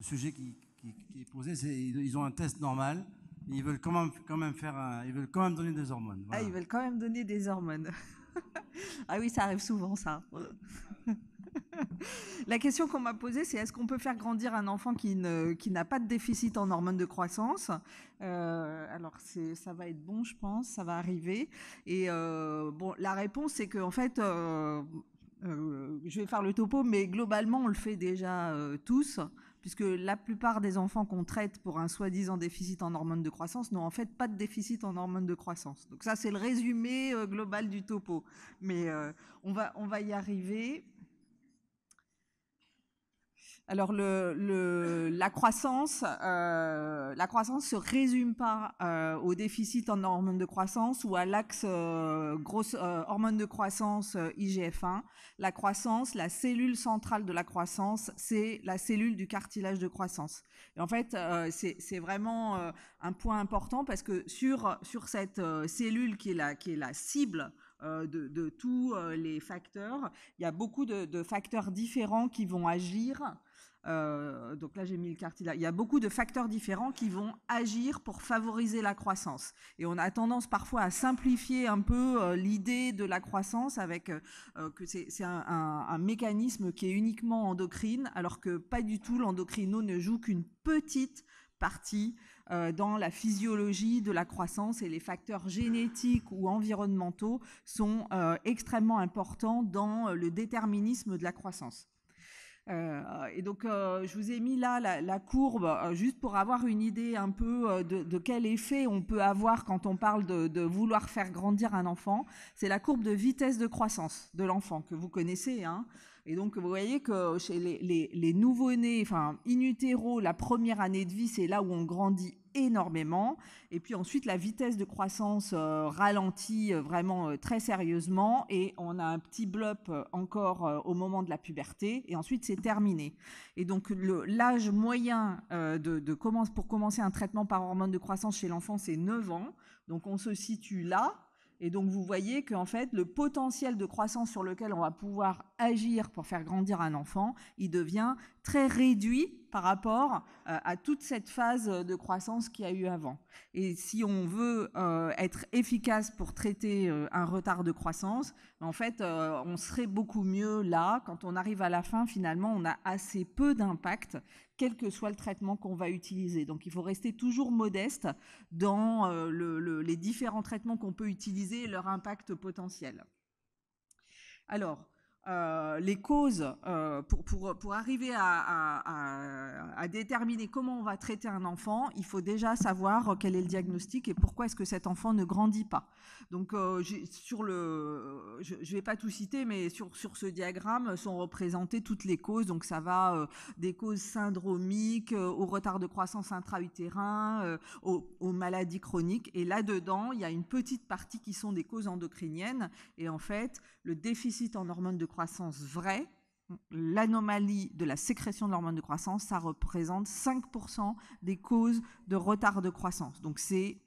sujet qui est posé, c'est ils ont un test normal, et ils veulent quand même faire ils veulent quand même donner des hormones. Voilà. Ah, ils veulent quand même donner des hormones. Ah oui, ça arrive souvent, ça. La question qu'on m'a posée, c'est est-ce qu'on peut faire grandir un enfant qui n'a pas de déficit en hormones de croissance. Alors, ça va être bon, je pense, ça va arriver. Et bon, la réponse, c'est qu'en fait, je vais faire le topo, mais globalement, on le fait déjà tous, puisque la plupart des enfants qu'on traite pour un soi-disant déficit en hormones de croissance n'ont en fait pas de déficit en hormones de croissance. Donc ça, c'est le résumé global du topo. Mais on va y arriver. Alors la croissance se résume pas au déficit en hormones de croissance ou à l'axe grosse hormones de croissance IGF-1. La croissance, la cellule centrale de la croissance, c'est la cellule du cartilage de croissance. Et en fait, c'est vraiment un point important parce que sur cette cellule qui est la cible de tous les facteurs, il y a beaucoup de facteurs différents qui vont agir. Donc là, j'ai mis le cartilage. Il y a beaucoup de facteurs différents qui vont agir pour favoriser la croissance. Et on a tendance parfois à simplifier un peu l'idée de la croissance avec que c'est un mécanisme qui est uniquement endocrine, alors que pas du tout. L'endocrino ne joue qu'une petite partie dans la physiologie de la croissance et les facteurs génétiques ou environnementaux sont extrêmement importants dans le déterminisme de la croissance. Et donc, je vous ai mis là la courbe, juste pour avoir une idée un peu de quel effet on peut avoir quand on parle de vouloir faire grandir un enfant. C'est la courbe de vitesse de croissance de l'enfant, que vous connaissez, hein. Et donc, vous voyez que chez les nouveau-nés, enfin, in utero, la première année de vie, c'est là où on grandit énormément. Et puis ensuite, la vitesse de croissance ralentit vraiment très sérieusement. Et on a un petit blop encore au moment de la puberté. Et ensuite, c'est terminé. Et donc, l'âge moyen pour commencer un traitement par hormone de croissance chez l'enfant, c'est 9 ans. Donc, on se situe là. Et donc, vous voyez qu'en fait, le potentiel de croissance sur lequel on va pouvoir agir pour faire grandir un enfant, il devient très réduit par rapport à toute cette phase de croissance qu'il y a eu avant. Et si on veut être efficace pour traiter un retard de croissance, en fait, on serait beaucoup mieux là. Quand on arrive à la fin, finalement, on a assez peu d'impact, quel que soit le traitement qu'on va utiliser. Donc, il faut rester toujours modeste dans les différents traitements qu'on peut utiliser et leur impact potentiel. Alors, les causes, pour arriver à déterminer comment on va traiter un enfant, il faut déjà savoir quel est le diagnostic et pourquoi est-ce que cet enfant ne grandit pas. Donc, je ne vais pas tout citer, mais sur ce diagramme sont représentées toutes les causes. Donc, ça va des causes syndromiques, au retard de croissance intra-utérin, aux maladies chroniques. Et là-dedans, il y a une petite partie qui sont des causes endocriniennes. Et en fait, le déficit en hormones de croissance vrai, l'anomalie de la sécrétion de l'hormone de croissance, ça représente 5% des causes de retard de croissance. Donc c'est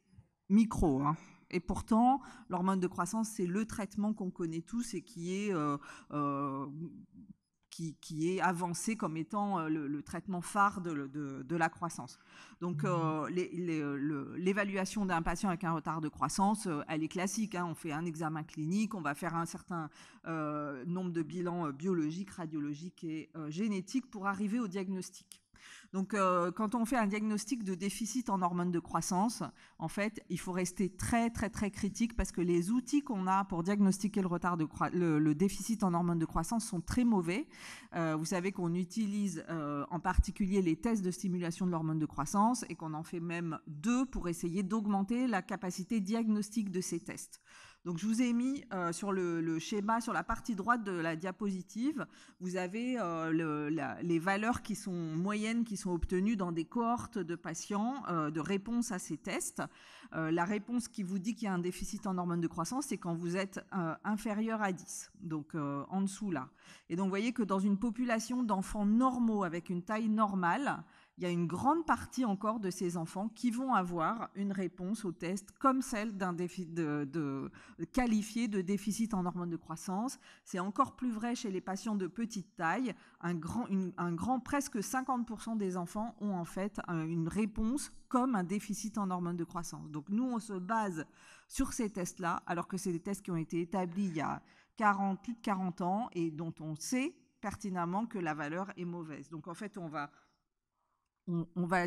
micro, hein. Et pourtant, l'hormone de croissance, c'est le traitement qu'on connaît tous et qui est avancé comme étant le traitement phare de la croissance. Donc, l'évaluation d'un patient avec un retard de croissance, elle est classique, hein. On fait un examen clinique, on va faire un certain nombre de bilans biologiques, radiologiques et génétiques pour arriver au diagnostic. Donc, quand on fait un diagnostic de déficit en hormones de croissance, en fait, il faut rester très, très, très critique parce que les outils qu'on a pour diagnostiquer le déficit en hormones de croissance sont très mauvais. Vous savez qu'on utilise en particulier les tests de stimulation de l'hormone de croissance et qu'on en fait même 2 pour essayer d'augmenter la capacité diagnostique de ces tests. Donc, je vous ai mis sur le schéma, sur la partie droite de la diapositive, vous avez les valeurs qui sont moyennes, qui sont obtenues dans des cohortes de patients de réponse à ces tests. La réponse qui vous dit qu'il y a un déficit en hormones de croissance, c'est quand vous êtes inférieur à 10, donc en dessous là. Et donc, vous voyez que dans une population d'enfants normaux avec une taille normale, il il y a une grande partie encore de ces enfants qui vont avoir une réponse au test comme celle d'un qualifié de déficit en hormones de croissance. C'est encore plus vrai chez les patients de petite taille. Presque 50% des enfants ont en fait une réponse comme un déficit en hormones de croissance. Donc nous, on se base sur ces tests-là, alors que c'est des tests qui ont été établis il y a plus de 40 ans et dont on sait pertinemment que la valeur est mauvaise. Donc en fait, on va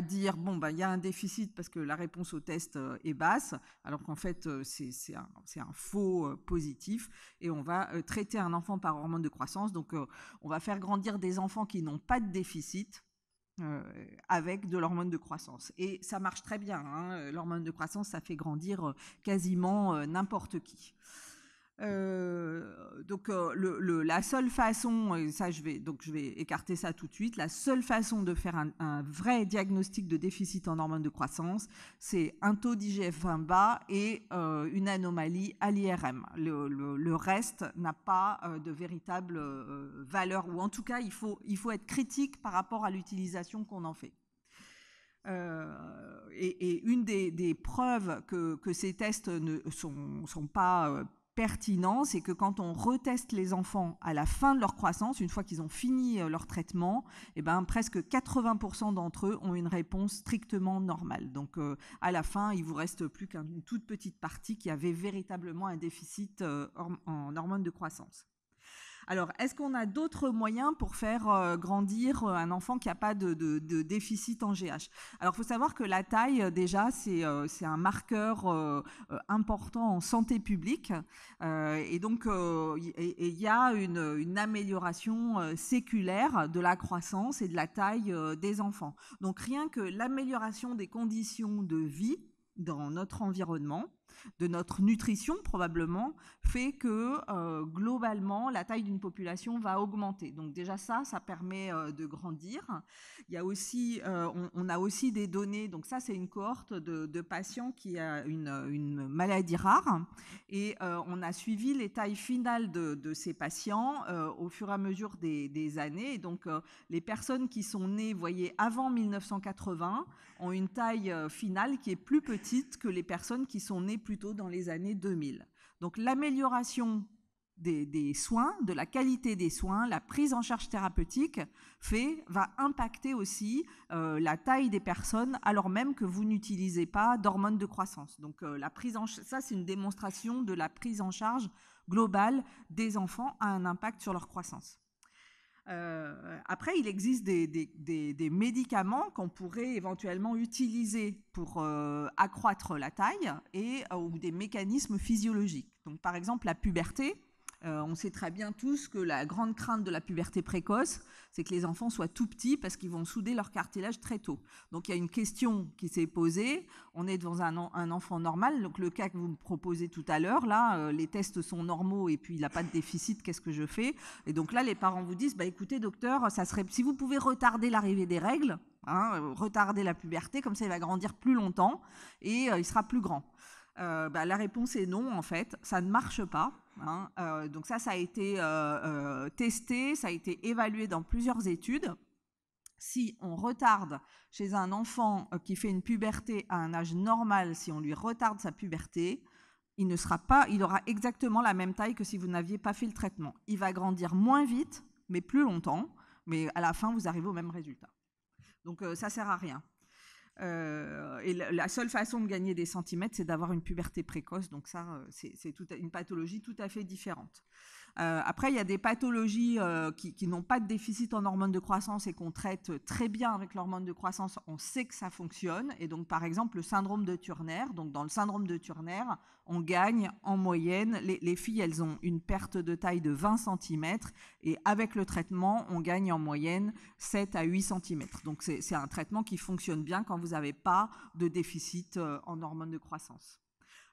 dire, bon, il y a un déficit parce que la réponse au test est basse, alors qu'en fait, c'est un faux positif. Et on va traiter un enfant par hormone de croissance. Donc, on va faire grandir des enfants qui n'ont pas de déficit avec de l'hormone de croissance. Et ça marche très bien. Hein. L'hormone de croissance, ça fait grandir quasiment n'importe qui. La seule façon, et ça je vais écarter ça tout de suite, la seule façon de faire un vrai diagnostic de déficit en hormones de croissance, c'est un taux d'IGF-1 bas et une anomalie à l'IRM. Le reste n'a pas de véritable valeur, ou en tout cas il faut être critique par rapport à l'utilisation qu'on en fait. Et une des preuves que ces tests ne sont pas pertinent, c'est que quand on reteste les enfants à la fin de leur croissance, une fois qu'ils ont fini leur traitement, presque 80% d'entre eux ont une réponse strictement normale. Donc à la fin, il vous reste plus qu'une toute petite partie qui avait véritablement un déficit en hormones de croissance. Alors, est-ce qu'on a d'autres moyens pour faire grandir un enfant qui n'a pas de déficit en GH? Alors, il faut savoir que la taille, déjà, c'est un marqueur important en santé publique. Et donc, il y a une amélioration séculaire de la croissance et de la taille des enfants. Donc, rien que l'amélioration des conditions de vie dans notre environnement, de notre nutrition probablement, fait que globalement la taille d'une population va augmenter. Donc déjà ça permet de grandir. Il y a aussi, on a aussi des données, donc ça c'est une cohorte de patients qui a une maladie rare et on a suivi les tailles finales de ces patients au fur et à mesure des années. Et donc les personnes qui sont nées, vous voyez, avant 1980 ont une taille finale qui est plus petite que les personnes qui sont nées plutôt dans les années 2000. Donc l'amélioration des soins, de la qualité des soins, la prise en charge thérapeutique va impacter aussi la taille des personnes alors même que vous n'utilisez pas d'hormones de croissance. Donc ça c'est une démonstration de la prise en charge globale des enfants a un impact sur leur croissance. Après, il existe des médicaments qu'on pourrait éventuellement utiliser pour accroître la taille ou des mécanismes physiologiques. Donc, par exemple, la puberté. On sait très bien tous que la grande crainte de la puberté précoce, c'est que les enfants soient tout petits parce qu'ils vont souder leur cartilage très tôt. Donc il y a une question qui s'est posée. On est devant un enfant normal, donc le cas que vous me proposez tout à l'heure, là, les tests sont normaux et puis il n'a pas de déficit, qu'est-ce que je fais? Et donc là, les parents vous disent, écoutez docteur, ça serait, si vous pouvez retarder l'arrivée des règles, retarder la puberté, comme ça il va grandir plus longtemps et il sera plus grand. La réponse est non, en fait, ça ne marche pas. Donc ça a été testé, ça a été évalué dans plusieurs études. Si on retarde chez un enfant qui fait une puberté à un âge normal, si on lui retarde sa puberté, il aura exactement la même taille que si vous n'aviez pas fait le traitement. Il va grandir moins vite, mais plus longtemps, mais à la fin, vous arrivez au même résultat. Donc ça sert à rien. Et la seule façon de gagner des centimètres, c'est d'avoir une puberté précoce. Donc ça, c'est une pathologie tout à fait différente. Après, il y a des pathologies qui n'ont pas de déficit en hormones de croissance et qu'on traite très bien avec l'hormone de croissance. On sait que ça fonctionne. Et donc, par exemple, le syndrome de Turner. Donc, dans le syndrome de Turner, on gagne en moyenne, les filles, elles ont une perte de taille de 20 cm. Et avec le traitement, on gagne en moyenne 7 à 8 cm. Donc, c'est un traitement qui fonctionne bien quand vous n'avez pas de déficit en hormones de croissance.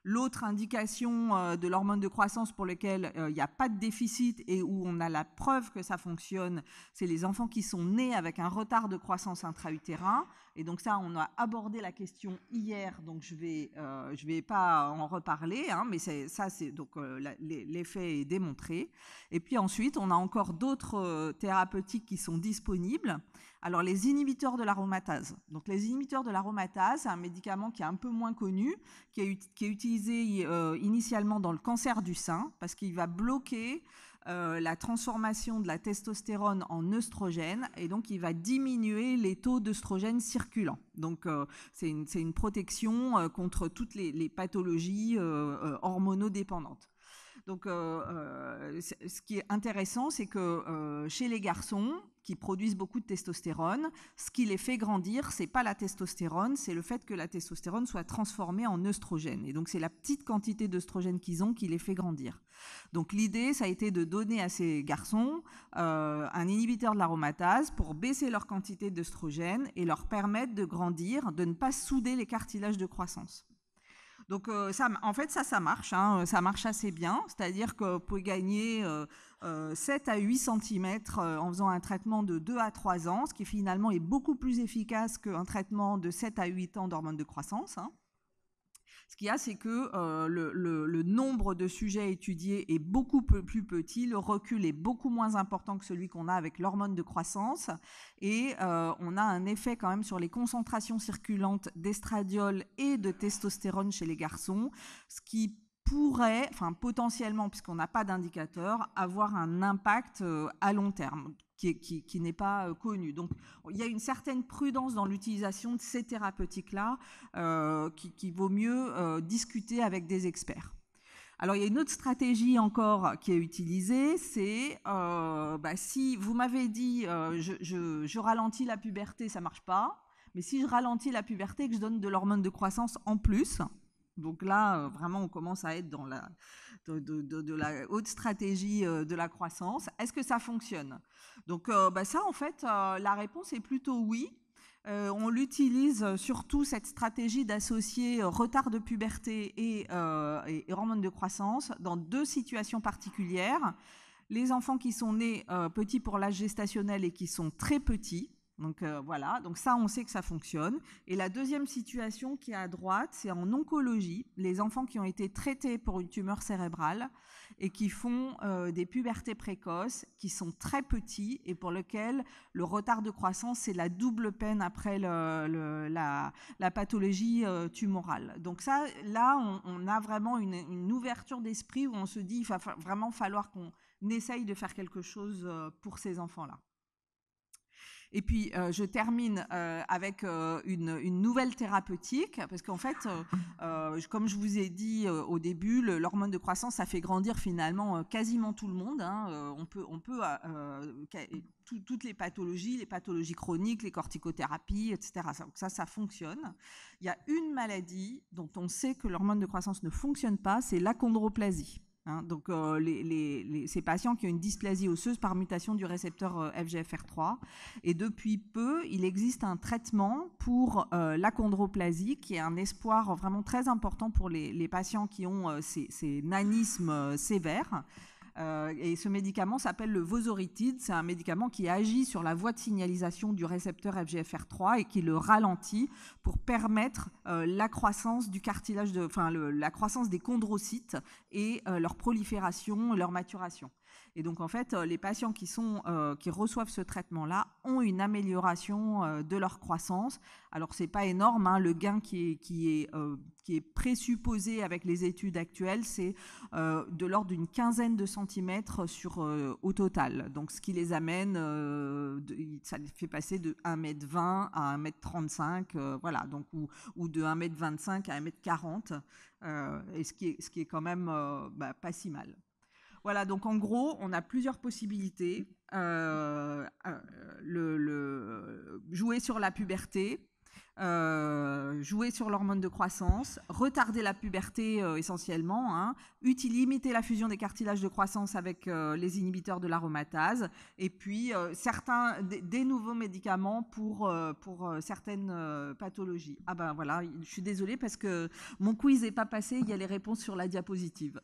L'autre indication de l'hormone de croissance pour laquelle il n'y a pas de déficit et où on a la preuve que ça fonctionne, c'est les enfants qui sont nés avec un retard de croissance intra-utérin. Et donc ça, on a abordé la question hier, donc je vais pas en reparler, mais l'effet est démontré. Et puis ensuite, on a encore d'autres thérapeutiques qui sont disponibles. Alors, les inhibiteurs de l'aromatase. Donc, les inhibiteurs de l'aromatase, c'est un médicament qui est un peu moins connu, qui est utilisé initialement dans le cancer du sein, parce qu'il va bloquer la transformation de la testostérone en œstrogène, et donc il va diminuer les taux d'œstrogène circulants. Donc, c'est une protection contre toutes les pathologies hormonodépendantes. Donc, ce qui est intéressant, c'est que chez les garçons qui produisent beaucoup de testostérone, ce qui les fait grandir, c'est pas la testostérone, c'est le fait que la testostérone soit transformée en œstrogène. Et donc, c'est la petite quantité d'œstrogène qu'ils ont qui les fait grandir. Donc, l'idée, ça a été de donner à ces garçons un inhibiteur de l'aromatase pour baisser leur quantité d'œstrogène et leur permettre de grandir, de ne pas souder les cartilages de croissance. Donc, en fait, ça marche, hein, ça marche assez bien. C'est-à-dire que vous pouvez gagner 7 à 8 cm en faisant un traitement de 2 à 3 ans, ce qui finalement est beaucoup plus efficace qu'un traitement de 7 à 8 ans d'hormones de croissance. Hein. Ce qu'il y a, c'est que le nombre de sujets étudiés est beaucoup plus petit, le recul est beaucoup moins important que celui qu'on a avec l'hormone de croissance, et on a un effet quand même sur les concentrations circulantes d'estradiol et de testostérone chez les garçons, ce qui pourrait, enfin potentiellement, puisqu'on n'a pas d'indicateur, avoir un impact à long terme qui n'est pas connu. Donc, il y a une certaine prudence dans l'utilisation de ces thérapeutiques-là qui vaut mieux discuter avec des experts. Alors, il y a une autre stratégie encore qui est utilisée, c'est si vous m'avez dit je ralentis la puberté, ça ne marche pas, mais si je ralentis la puberté et que je donne de l'hormone de croissance en plus, donc là, vraiment, on commence à être dans la haute stratégie de la croissance. Est-ce que ça fonctionne? Donc ça, en fait, la réponse est plutôt oui. On l'utilise surtout, cette stratégie d'associer retard de puberté et hormones de croissance dans 2 situations particulières. Les enfants qui sont nés petits pour l'âge gestationnel et qui sont très petits. Donc voilà, donc ça on sait que ça fonctionne. Et la deuxième situation qui est à droite, c'est en oncologie, les enfants qui ont été traités pour une tumeur cérébrale et qui font des pubertés précoces, qui sont très petits et pour lesquels le retard de croissance, c'est la double peine après la pathologie tumorale. Donc ça, là, on a vraiment une ouverture d'esprit où on se dit, il va vraiment falloir qu'on essaye de faire quelque chose pour ces enfants-là. Et puis, je termine avec une nouvelle thérapeutique, parce qu'en fait, comme je vous ai dit au début, l'hormone de croissance, ça fait grandir finalement quasiment tout le monde. Hein. On peut toutes les pathologies chroniques, les corticothérapies, etc. Ça fonctionne. Il y a une maladie dont on sait que l'hormone de croissance ne fonctionne pas, c'est l'achondroplasie. Hein, donc, ces patients qui ont une dysplasie osseuse par mutation du récepteur FGFR3. Et depuis peu, il existe un traitement pour l'achondroplasie qui est un espoir vraiment très important pour les patients qui ont ces nanismes sévères. Et ce médicament s'appelle le vosoritide. C'est un médicament qui agit sur la voie de signalisation du récepteur FGFR3 et qui le ralentit pour permettre la croissance du cartilage, la croissance des chondrocytes et leur prolifération, leur maturation. Et donc, en fait, les patients qui reçoivent ce traitement-là ont une amélioration de leur croissance. Alors, ce n'est pas énorme, hein, le gain qui est présupposé avec les études actuelles, c'est de l'ordre d'une quinzaine de centimètres au total. Donc, ce qui les amène, ça les fait passer de 1,20 m à 1,35 m, voilà, donc, ou de 1,25 m à 1,40 m, et ce qui est quand même pas si mal. Voilà, donc en gros, on a plusieurs possibilités. Jouer sur la puberté, jouer sur l'hormone de croissance, retarder la puberté essentiellement, hein, limiter la fusion des cartilages de croissance avec les inhibiteurs de l'aromatase, et puis des nouveaux médicaments pour certaines pathologies. Ah ben voilà, je suis désolée parce que mon quiz n'est pas passé, il y a les réponses sur la diapositive.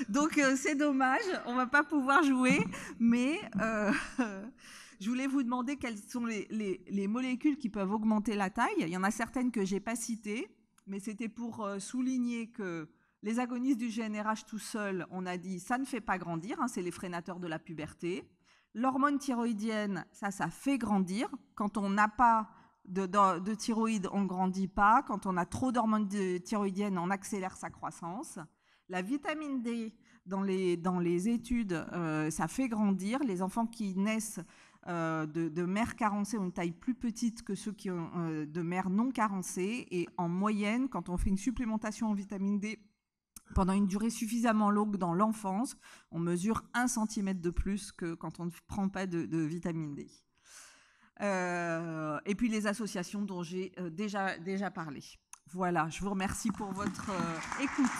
Donc c'est dommage, on ne va pas pouvoir jouer, mais je voulais vous demander quelles sont les molécules qui peuvent augmenter la taille. Il y en a certaines que je n'ai pas citées, mais c'était pour souligner que les agonistes du GnRH tout seuls, on a dit ça ne fait pas grandir, hein, c'est les freinateurs de la puberté. L'hormone thyroïdienne, ça fait grandir. Quand on n'a pas de thyroïde, on ne grandit pas. Quand on a trop d'hormones thyroïdiennes, on accélère sa croissance. La vitamine D, dans les études, ça fait grandir. Les enfants qui naissent de mères carencées ont une taille plus petite que ceux qui ont de mères non carencées. Et en moyenne, quand on fait une supplémentation en vitamine D pendant une durée suffisamment longue dans l'enfance, on mesure 1 cm de plus que quand on ne prend pas de vitamine D. Et puis les associations dont j'ai déjà parlé. Voilà, je vous remercie pour votre écoute.